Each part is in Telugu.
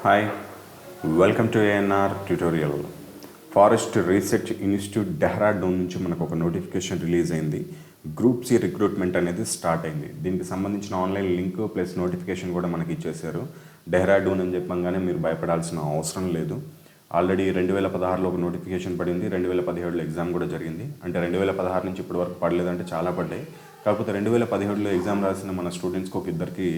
Hi, welcome to ANR tutorial. Forest research institute Dehradun నుంచి మనకు ఒక నోటిఫికేషన్ రిలీజ్ అయింది. గ్రూప్ సి రిక్రూట్మెంట్ అనేది స్టార్ట్ అయింది. దీనికి సంబంధించిన ఆన్లైన్ లింక్ ప్లస్ నోటిఫికేషన్ కూడా మనకి ఇచ్చేశారు. డెహ్రాడూన్ అని చెప్పంగానే మీరు భయపడాల్సిన అవసరం లేదు. ఆల్రెడీ 2016లో ఒక నోటిఫికేషన్ పడింది, 2017లో ఎగ్జామ్ కూడా జరిగింది. అంటే 2016 నుంచి ఇప్పటి వరకు పడలేదంటే చాలా పడ్డాయి. కాకపోతే 2017లో ఎగ్జామ్ రాసిన మన స్టూడెంట్స్కి ఒక ఇద్దరికి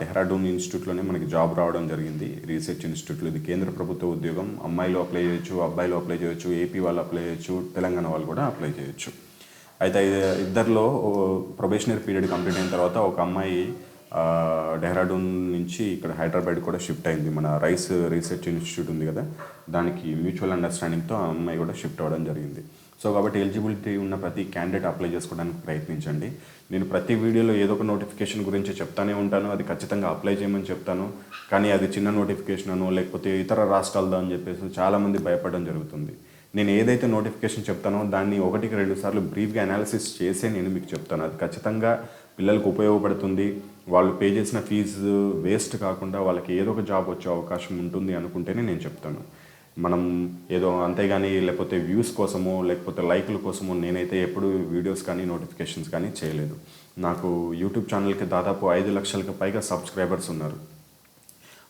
డెహ్రాడూన్ ఇన్స్టిట్యూట్లోనే మనకి జాబ్ రావడం జరిగింది. రీసెర్చ్ ఇన్స్టిట్యూట్లో ఇది కేంద్ర ప్రభుత్వ ఉద్యోగం. అమ్మాయిలు అప్లై చేయొచ్చు, అబ్బాయిలు అప్లై చేయొచ్చు, ఏపీ వాళ్ళు అప్లై చేయొచ్చు, తెలంగాణ వాళ్ళు కూడా అప్లై చేయొచ్చు. అయితే ఇద్దరిలో ప్రొబేషనరీ పీరియడ్ కంప్లీట్ అయిన తర్వాత ఒక అమ్మాయి డెహ్రాడూన్ నుంచి ఇక్కడ హైదరాబాద్ కూడా షిఫ్ట్ అయింది. మన రైస్ రీసెర్చ్ ఇన్స్టిట్యూట్ ఉంది కదా, దానికి మ్యూచువల్ అండర్స్టాండింగ్తో ఆ అమ్మాయి కూడా షిఫ్ట్ అవ్వడం జరిగింది. సో కాబట్టి ఎలిజిబిలిటీ ఉన్న ప్రతి క్యాండిడేట్ అప్లై చేసుకోవడానికి ప్రయత్నించండి. నేను ప్రతి వీడియోలో ఏదో ఒక నోటిఫికేషన్ గురించి చెప్తానే ఉంటాను, అది ఖచ్చితంగా అప్లై చేయమని చెప్తాను. కానీ అది చిన్న నోటిఫికేషన్ అనో లేకపోతే ఇతర రాష్ట్రాలదో అని చెప్పేసి చాలామంది భయపడడం జరుగుతుంది. నేను ఏదైతే నోటిఫికేషన్ చెప్తానో దాన్ని 1-2 సార్లు బ్రీఫ్గా అనాలిసిస్ చేసే నేను మీకు చెప్తాను. అది ఖచ్చితంగా పిల్లలకు ఉపయోగపడుతుంది. వాళ్ళు పే చేసిన ఫీజు వేస్ట్ కాకుండా వాళ్ళకి ఏదో ఒక జాబ్ వచ్చే అవకాశం ఉంటుంది అనుకుంటేనే నేను చెప్తాను. మనం ఏదో అంతేగాని లేకపోతే వ్యూస్ కోసమో లేకపోతే లైక్ల కోసమో నేనైతే ఎప్పుడు వీడియోస్ కానీ నోటిఫికేషన్స్ కానీ చేయలేదు. నాకు యూట్యూబ్ ఛానల్కి దాదాపు 5 లక్షలకు పైగా సబ్స్క్రైబర్స్ ఉన్నారు.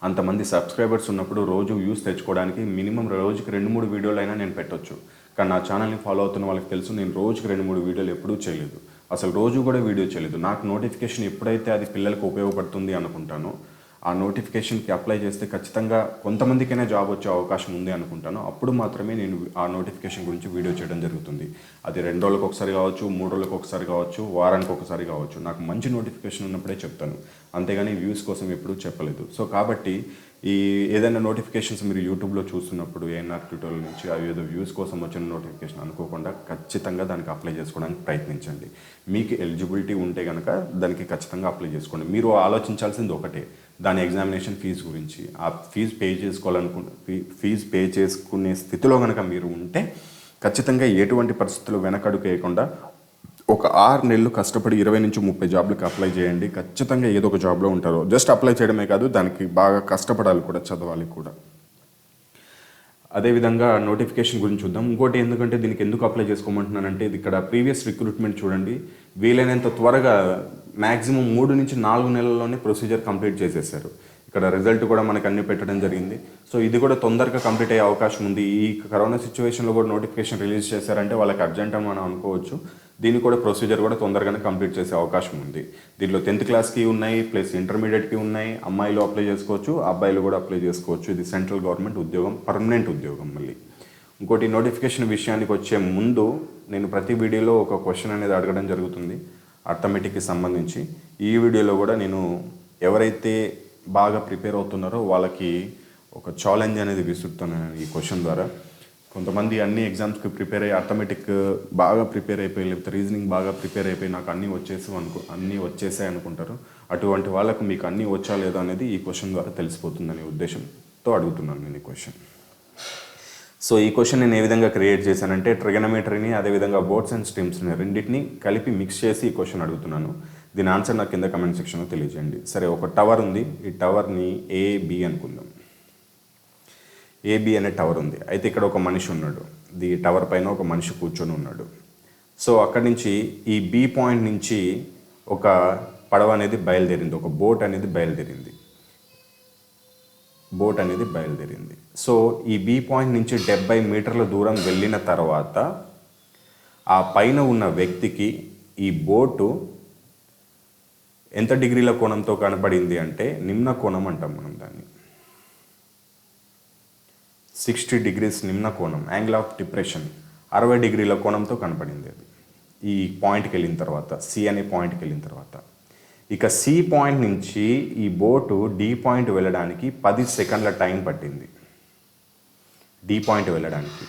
అంతమంది సబ్స్క్రైబర్స్ ఉన్నప్పుడు రోజు వ్యూస్ తెచ్చుకోవడానికి మినిమం రోజుకి 2-3 వీడియోలు అయినా నేను పెట్టొచ్చు. కానీ నా ఛానల్ని ఫాలో అవుతున్న వాళ్ళకి తెలుసు, నేను రోజుకి 2-3 వీడియోలు ఎప్పుడూ చేయలేదు. అసలు రోజు కూడా వీడియో చేయలేదు. నాకు నోటిఫికేషన్ ఎప్పుడైతే అది పిల్లలకు ఉపయోగపడుతుంది అనుకుంటానో ఆ నోటిఫికేషన్కి అప్లై చేస్తే ఖచ్చితంగా కొంతమందికైనా జాబ్ వచ్చే అవకాశం ఉంది అనుకుంటాను, అప్పుడు మాత్రమే నేను ఆ నోటిఫికేషన్ గురించి వీడియో చేయడం జరుగుతుంది. అది 2 రోజులకు ఒకసారి కావచ్చు, 3 రోజులకు ఒకసారి కావచ్చు, వారానికి ఒకసారి కావచ్చు. నాకు మంచి నోటిఫికేషన్ ఉన్నప్పుడే చెప్తాను, అంతేగాని వ్యూస్ కోసం ఎప్పుడూ చెప్పలేదు. సో కాబట్టి ఈ ఏదైనా నోటిఫికేషన్స్ మీరు యూట్యూబ్లో చూస్తున్నప్పుడు ఏఎన్ఆర్ ట్యూటోరియల్ నుంచి అవి ఏదో వ్యూస్ కోసం వచ్చిన నోటిఫికేషన్ అనుకోకుండా ఖచ్చితంగా దానికి అప్లై చేసుకోవడానికి ప్రయత్నించండి. మీకు ఎలిజిబిలిటీ ఉంటే కనుక దానికి ఖచ్చితంగా అప్లై చేసుకోండి. మీరు ఆలోచించాల్సింది ఒకటే, దాని ఎగ్జామినేషన్ ఫీజు గురించి. ఆ ఫీజు ఫీజు పే చేసుకునే స్థితిలో కనుక మీరు ఉంటే ఖచ్చితంగా ఎటువంటి పరిస్థితుల్లో వెనకడుగు వేయకుండా ఒక 6 నెలలు కష్టపడి 20-30 జాబ్లకు అప్లై చేయండి. ఖచ్చితంగా ఏదో ఒక జాబ్లో ఉంటారు. జస్ట్ అప్లై చేయడమే కాదు, దానికి బాగా కష్టపడాలి కూడా, చదవాలి కూడా. అదేవిధంగా నోటిఫికేషన్ గురించి చూద్దాం. ఇంకోటి, ఎందుకంటే దీనికి ఎందుకు అప్లై చేసుకోమంటున్నానంటే, ఇది ఇక్కడ ప్రీవియస్ రిక్రూట్మెంట్ చూడండి, వీలైనంత త్వరగా మ్యాక్సిమం 3-4 నెలల్లోనే ప్రొసీజర్ కంప్లీట్ చేసేసారు. ఇక్కడ రిజల్ట్ కూడా మనకు అన్ని పెట్టడం జరిగింది. సో ఇది కూడా తొందరగా కంప్లీట్ అయ్యే అవకాశం ఉంది. ఈ కరోనా సిచ్యువేషన్లో కూడా నోటిఫికేషన్ రిలీజ్ చేశారంటే వాళ్ళకి అర్జెంట్ అని మనం అనుకోవచ్చు. దీన్ని కూడా ప్రొసీజర్ కూడా తొందరగానే కంప్లీట్ చేసే అవకాశం ఉంది. దీంట్లో 10th క్లాస్కి ఉన్నాయి, ప్లస్ ఇంటర్మీడియట్కి ఉన్నాయి. అమ్మాయిలు అప్లై చేసుకోవచ్చు, అబ్బాయిలు కూడా అప్లై చేసుకోవచ్చు. ఇది సెంట్రల్ గవర్నమెంట్ ఉద్యోగం, పర్మనెంట్ ఉద్యోగం. మళ్ళీ ఇంకోటి, నోటిఫికేషన్ విషయానికి వచ్చే ముందు నేను ప్రతి వీడియోలో ఒక క్వశ్చన్ అనేది అడగడం జరుగుతుంది అర్థమెటిక్కి సంబంధించి. ఈ వీడియోలో కూడా నేను ఎవరైతే బాగా ప్రిపేర్ అవుతున్నారో వాళ్ళకి ఒక ఛాలెంజ్ అనేది విసురుతున్నాను ఈ క్వశ్చన్ ద్వారా. కొంతమంది అన్ని ఎగ్జామ్స్కి ప్రిపేర్ అయ్యి అర్థమెటిక్ బాగా ప్రిపేర్ అయిపోయి, లేకపోతే రీజనింగ్ బాగా ప్రిపేర్ అయిపోయి నాకు అన్నీ వచ్చేసాయి అనుకుంటారు. అటువంటి వాళ్ళకు మీకు అన్నీ వచ్చా లేదా అనేది ఈ క్వశ్చన్ ద్వారా తెలిసిపోతుందనే ఉద్దేశంతో అడుగుతున్నాను నేను ఈ క్వశ్చన్. సో ఈ క్వశ్చన్ నేను ఏ విధంగా క్రియేట్ చేశానంటే, ట్రిగనోమెట్రీని అదేవిధంగా బోర్డ్స్ అండ్ స్ట్రీమ్స్ని రెండింటిని కలిపి మిక్స్ చేసి ఈ క్వశ్చన్ అడుగుతున్నాను. దీని ఆన్సర్ నాకు కింద కమెంట్ సెక్షన్లో తెలియజేయండి. సరే, ఒక టవర్ ఉంది. ఈ టవర్ని ఏబి అనుకుందాం. ఏబి అనే టవర్ ఉంది. అయితే ఇక్కడ ఒక మనిషి ఉన్నాడు. ఈ టవర్ పైన ఒక మనిషి కూర్చొని ఉన్నాడు. సో అక్కడి నుంచి ఈ బి పాయింట్ నుంచి ఒక పడవ అనేది బయలుదేరింది, ఒక బోట్ అనేది బయలుదేరింది. సో ఈ బి పాయింట్ నుంచి 70 మీటర్ల దూరం వెళ్ళిన తర్వాత ఆ పైన ఉన్న వ్యక్తికి ఈ బోటు ఎంత డిగ్రీల కోణంతో కనపడింది అంటే, నిమ్న కోణం అంటాం మనం దాన్ని. 60 degrees నిమ్న కోణం, యాంగిల్ ఆఫ్ డిప్రెషన్ 60 డిగ్రీల కోణంతో కనపడింది అది ఈ పాయింట్కి వెళ్ళిన తర్వాత, సి అనే పాయింట్కి వెళ్ళిన తర్వాత. ఇక సి పాయింట్ నుంచి ఈ బోటు డి పాయింట్ వెళ్ళడానికి 10 సెకండ్ల టైం పట్టింది, డి పాయింట్ వెళ్ళడానికి.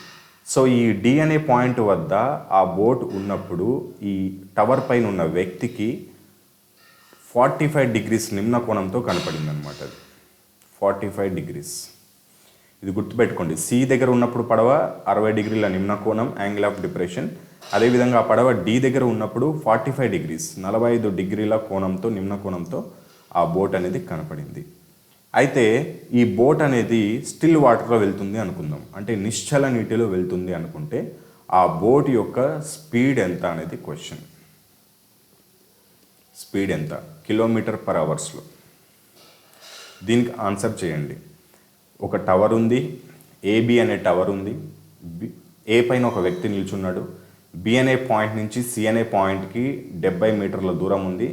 సో ఈ డి అనే పాయింట్ వద్ద ఆ బోట్ ఉన్నప్పుడు ఈ టవర్ పైన ఉన్న వ్యక్తికి 45 degrees నిమ్న కోణంతో కనపడింది అనమాట. అది 45 degrees. ఇది గుర్తుపెట్టుకోండి. సి దగ్గర ఉన్నప్పుడు పడవ 60 డిగ్రీల నిమ్న కోణం, యాంగిల్ ఆఫ్ డిప్రెషన్. అదేవిధంగా ఆ పడవ డి దగ్గర ఉన్నప్పుడు 45 degrees 45 డిగ్రీల కోణంతో, నిమ్న కోణంతో ఆ బోట్ అనేది కనపడింది. అయితే ఈ బోట్ అనేది స్టిల్ వాటర్లో వెళ్తుంది అనుకుందాం, అంటే నిశ్చల నీటిలో వెళ్తుంది అనుకుంటే ఆ బోట్ యొక్క స్పీడ్ ఎంత అనేది క్వశ్చన్. స్పీడ్ ఎంత km/hలో? దీనికి ఆన్సర్ చేయండి. ఒక టవర్ ఉంది, ఏబి అనే టవర్ ఉంది, ఏ పైన ఒక వ్యక్తి నిల్చున్నాడు, బి అనే పాయింట్ నుంచి సి అనే పాయింట్కి 70 మీటర్ల దూరం ఉంది.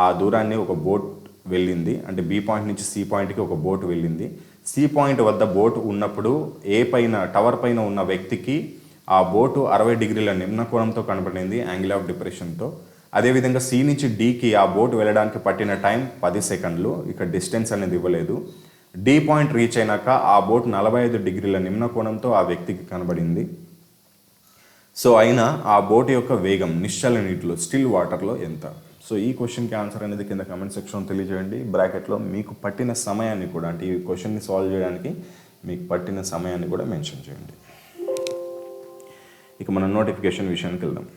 ఆ దూరాన్ని ఒక బోట్ వెళ్ళింది, అంటే బి పాయింట్ నుంచి సి పాయింట్కి ఒక బోట్ వెళ్ళింది. సి పాయింట్ వద్ద బోట్ ఉన్నప్పుడు ఏ పైన టవర్ పైన ఉన్న వ్యక్తికి ఆ బోటు 60 డిగ్రీల నిమ్న కోణంతో కనపడింది, యాంగిల్ ఆఫ్ డిప్రెషన్తో. అదేవిధంగా సి నుంచి డికి ఆ బోట్ వెళ్ళడానికి పట్టిన టైం 10 సెకండ్లు. ఇక్కడ డిస్టెన్స్ అనేది ఇవ్వలేదు. డి పాయింట్ రీచ్ అయినాక ఆ బోట్ 45 డిగ్రీల నిమ్న కోణంతో ఆ వ్యక్తికి కనబడింది. సో అయినా ఆ బోట్ యొక్క వేగం నిశ్చల నీటిలో స్టిల్ వాటర్లో ఎంత? సో ఈ క్వశ్చన్కి ఆన్సర్ అనేది కింద కమెంట్ సెక్షన్లో తెలియజేయండి. బ్రాకెట్లో మీకు పట్టిన సమయాన్ని కూడా, అంటే ఈ క్వశ్చన్ని సాల్వ్ చేయడానికి మీకు పట్టిన సమయాన్ని కూడా మెన్షన్ చేయండి. ఇక మన నోటిఫికేషన్ విషయానికి వెళ్దాం.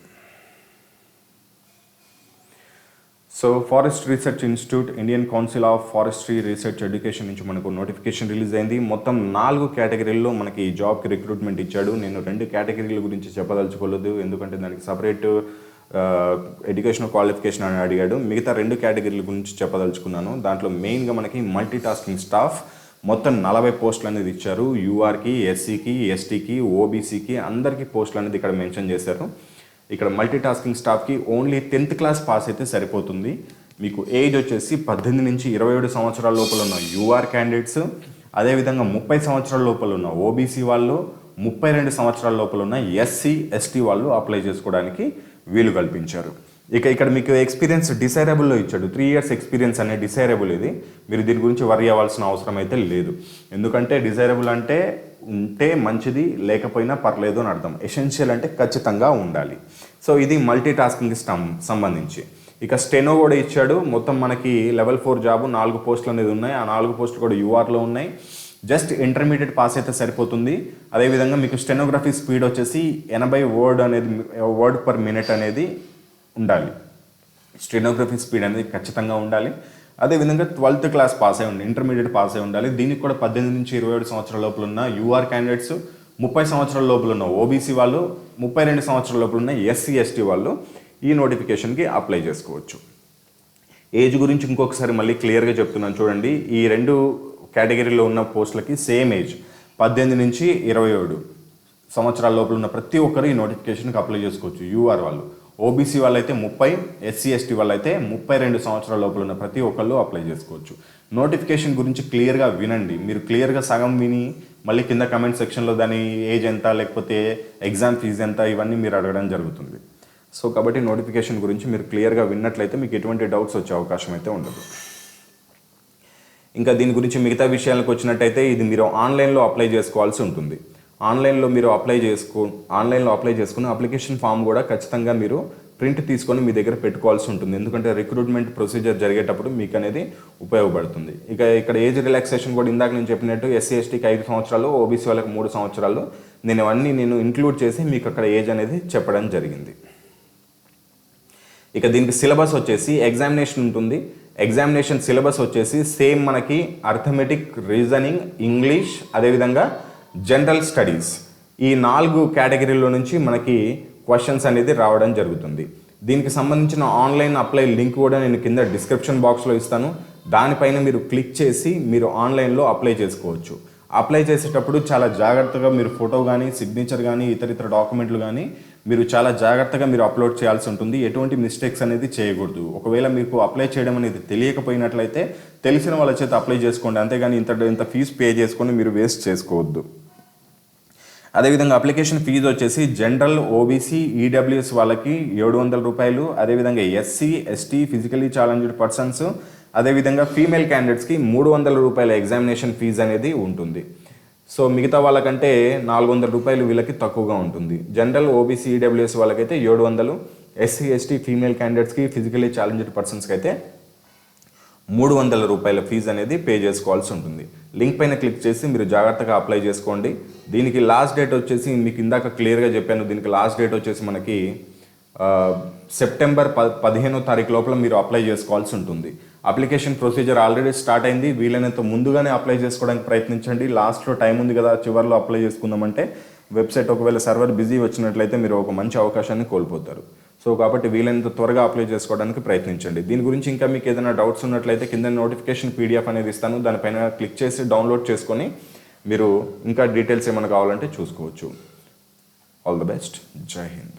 So forest research institute, Indian council of forestry research education నుంచి మనకు నోటిఫికేషన్ రిలీజ్ అయింది. మొత్తం 4 కేటగిరీల్లో మనకి ఈ జాబ్కి రిక్రూట్మెంట్ ఇచ్చాడు. నేను 2 కేటగిరీల గురించి చెప్పదలుచుకోలేదు, ఎందుకంటే దానికి సపరేట్ ఎడ్యుకేషనల్ క్వాలిఫికేషన్ అని అడిగాడు. మిగతా 2 కేటగిరీల గురించి చెప్పదలుచుకున్నాను. దాంట్లో మెయిన్గా మనకి మల్టీ టాస్కింగ్ స్టాఫ్ మొత్తం 40 పోస్టులు అనేది ఇచ్చారు. యూఆర్కి, ఎస్సీకి, ఎస్టీకి, ఓబీసీకి అందరికీ పోస్టులు అనేది ఇక్కడ మెన్షన్ చేశారు. ఇక్కడ మల్టీ టాస్కింగ్ స్టాఫ్కి ఓన్లీ 10th క్లాస్ పాస్ అయితే సరిపోతుంది. మీకు ఏజ్ వచ్చేసి 18 నుంచి 27 సంవత్సరాల లోపల ఉన్న యూఆర్ క్యాండిడేట్స్, అదేవిధంగా 30 సంవత్సరాల లోపల ఉన్న ఓబీసీ వాళ్ళు, 32 సంవత్సరాల లోపల ఉన్న ఎస్సీ, ఎస్టీ వాళ్ళు అప్లై చేసుకోవడానికి వీలు కల్పించారు. ఇక్కడ మీకు ఎక్స్పీరియన్స్ డిసైరబుల్లో ఇచ్చాడు. 3 years ఎక్స్పీరియన్స్ అనే డిసైరబుల్ ఇది. మీరు దీని గురించి వరీ అవ్వాల్సిన అవసరం అయితే లేదు. ఎందుకంటే డిసైరబుల్ అంటే ఉంటే మంచిది, లేకపోయినా పర్లేదు అని అర్థం. ఎసెన్షియల్ అంటే ఖచ్చితంగా ఉండాలి. సో ఇది మల్టీ టాస్కింగ్కి సంబంధించి. ఇక స్టెనో కూడా ఇచ్చాడు. మొత్తం మనకి లెవెల్ 4 జాబు 4 పోస్టులు అనేది ఉన్నాయి. ఆ 4 పోస్టులు కూడా యూఆర్లో ఉన్నాయి. జస్ట్ ఇంటర్మీడియట్ పాస్ అయితే సరిపోతుంది. అదేవిధంగా మీకు స్టెనోగ్రఫీ స్పీడ్ వచ్చేసి 80 వర్డ్ పర్ మినిట్ అనేది ఉండాలి. స్టెనోగ్రఫీ స్పీడ్ అనేది ఖచ్చితంగా ఉండాలి. అదేవిధంగా 12th క్లాస్ పాస్ అయి ఉండాలి, ఇంటర్మీడియట్ పాస్ అయి ఉండాలి. దీనికి కూడా 18 నుంచి 27 సంవత్సరాల లోపల ఉన్న యూఆర్ క్యాండిడేట్స్, 30 సంవత్సరాల లోపల ఉన్న ఓబీసీ వాళ్ళు, 32 సంవత్సరాల లోపల ఉన్న ఎస్సీ, ఎస్టీ వాళ్ళు ఈ నోటిఫికేషన్కి అప్లై చేసుకోవచ్చు. ఏజ్ గురించి ఇంకొకసారి మళ్ళీ క్లియర్గా చెప్తున్నాను చూడండి. ఈ 2 కేటగిరీలో ఉన్న పోస్టులకి సేమ్ ఏజ్ 18 నుంచి 27 సంవత్సరాల లోపల ఉన్న ప్రతి ఒక్కరు ఈ నోటిఫికేషన్కి అప్లై చేసుకోవచ్చు. యూఆర్ వాళ్ళు, ఓబీసీ వాళ్ళైతే 30, ఎస్సీ, ఎస్టీ వాళ్ళైతే 32 సంవత్సరాల లోపల ఉన్న ప్రతి ఒక్కళ్ళు అప్లై చేసుకోవచ్చు. నోటిఫికేషన్ గురించి క్లియర్గా వినండి. మీరు క్లియర్గా సగం విని మళ్ళీ కింద కమెంట్ సెక్షన్లో దాని ఏజ్ ఎంత, లేకపోతే ఎగ్జామ్ ఫీజు ఎంత, ఇవన్నీ మీరు అడగడం జరుగుతుంది. సో కాబట్టి నోటిఫికేషన్ గురించి మీరు క్లియర్గా విన్నట్లయితే మీకు ఎటువంటి డౌట్స్ వచ్చే అవకాశం అయితే ఉండదు. ఇంకా దీని గురించి మిగతా విషయాలకు వచ్చినట్టయితే ఇది మీరు ఆన్లైన్లో అప్లై చేసుకోవాల్సి ఉంటుంది. ఆన్లైన్లో అప్లై చేసుకుని అప్లికేషన్ ఫామ్ కూడా ఖచ్చితంగా మీరు ప్రింట్ తీసుకొని మీ దగ్గర పెట్టుకోవాల్సి ఉంటుంది. ఎందుకంటే రిక్రూట్మెంట్ ప్రొసీజర్ జరిగేటప్పుడు మీకు అనేది ఉపయోగపడుతుంది. ఇక్కడ ఏజ్ రిలాక్సేషన్ కూడా ఇందాక నేను చెప్పినట్టు ఎస్సీ, ఎస్టీకి 5 సంవత్సరాలు, ఓబీసీ వాళ్ళకి 3 సంవత్సరాలు. నేను ఇంక్లూడ్ చేసి మీకు అక్కడ ఏజ్ అనేది చెప్పడం జరిగింది. ఇక దీనికి సిలబస్ వచ్చేసి ఎగ్జామినేషన్ ఉంటుంది. ఎగ్జామినేషన్ సిలబస్ వచ్చేసి సేమ్ మనకి అర్థమెటిక్, రీజనింగ్, ఇంగ్లీష్, అదేవిధంగా జనరల్ స్టడీస్, ఈ 4 కేటగిరీలో నుంచి మనకి క్వశ్చన్స్ అనేది రావడం జరుగుతుంది. దీనికి సంబంధించిన ఆన్లైన్ అప్లై లింక్ కూడా నేను కింద డిస్క్రిప్షన్ బాక్స్లో ఇస్తాను. దానిపైన మీరు క్లిక్ చేసి మీరు ఆన్లైన్లో అప్లై చేసుకోవచ్చు. అప్లై చేసేటప్పుడు చాలా జాగ్రత్తగా మీరు ఫోటో కానీ, సిగ్నేచర్ కానీ, ఇతర డాక్యుమెంట్లు కానీ మీరు చాలా జాగ్రత్తగా మీరు అప్లోడ్ చేయాల్సి ఉంటుంది. ఎటువంటి మిస్టేక్స్ అనేది చేయకూడదు. ఒకవేళ మీకు అప్లై చేయడం అనేది తెలియకపోయినట్లయితే తెలిసిన వాళ్ళ చేత అప్లై చేసుకోండి. అంతేగాని ఇంత ఫీజు పే చేసుకొని మీరు వేస్ట్ చేసుకోవద్దు. అదేవిధంగా అప్లికేషన్ ఫీజు వచ్చేసి జనరల్, ఓబీసీ, ఈడబ్ల్యూఎస్ వాళ్ళకి 700 రూపాయలు, అదేవిధంగా SC, ST, physically challenged persons, అదేవిధంగా ఫీమేల్ క్యాండిడేట్స్కి 300 రూపాయల ఎగ్జామినేషన్ ఫీజు అనేది ఉంటుంది. సో మిగతా వాళ్ళకంటే 400 రూపాయలు వీళ్ళకి తక్కువగా ఉంటుంది. జనరల్, ఓబీసీ, ఈడబ్ల్యూఎస్ వాళ్ళకైతే 700, ఎస్సీ, ఎస్టీ, ఫీమేల్ క్యాండిడేట్స్కి, ఫిజికలీ ఛాలెంజ్డ్ పర్సన్స్కి అయితే 300 రూపాయల ఫీజు అనేది పే చేసుకోవాల్సి ఉంటుంది. లింక్ పైన క్లిక్ చేసి మీరు జాగ్రత్తగా అప్లై చేసుకోండి. దీనికి లాస్ట్ డేట్ వచ్చేసి మీకు ఇందాక క్లియర్గా చెప్పాను. దీనికి లాస్ట్ డేట్ వచ్చేసి మనకి సెప్టెంబర్ 15వ తారీఖు లోపల మీరు అప్లై చేసుకోవాల్సి ఉంటుంది. అప్లికేషన్ ప్రొసీజర్ ఆల్రెడీ స్టార్ట్ అయింది. వీలైనంత ముందుగానే అప్లై చేసుకోవడానికి ప్రయత్నించండి. లాస్ట్లో టైం ఉంది కదా, చివరిలో అప్లై చేసుకుందామంటే వెబ్సైట్ ఒకవేళ సర్వర్ బిజీ వచ్చినట్లయితే మీరు ఒక మంచి అవకాశాన్ని కోల్పోతారు. సో కాబట్టి వీలైనంత త్వరగా అప్లై చేసుకోవడానికి ప్రయత్నించండి. దీని గురించి ఇంకా మీకు ఏదైనా డౌట్స్ ఉన్నట్లయితే కింద నోటిఫికేషన్ పీడిఎఫ్ అనేది ఇస్తాను, దానిపైన క్లిక్ చేసి డౌన్లోడ్ చేసుకొని మీరు ఇంకా డీటెయిల్స్ ఏమైనా కావాలంటే చూసుకోవచ్చు. All the best. జై హింద్.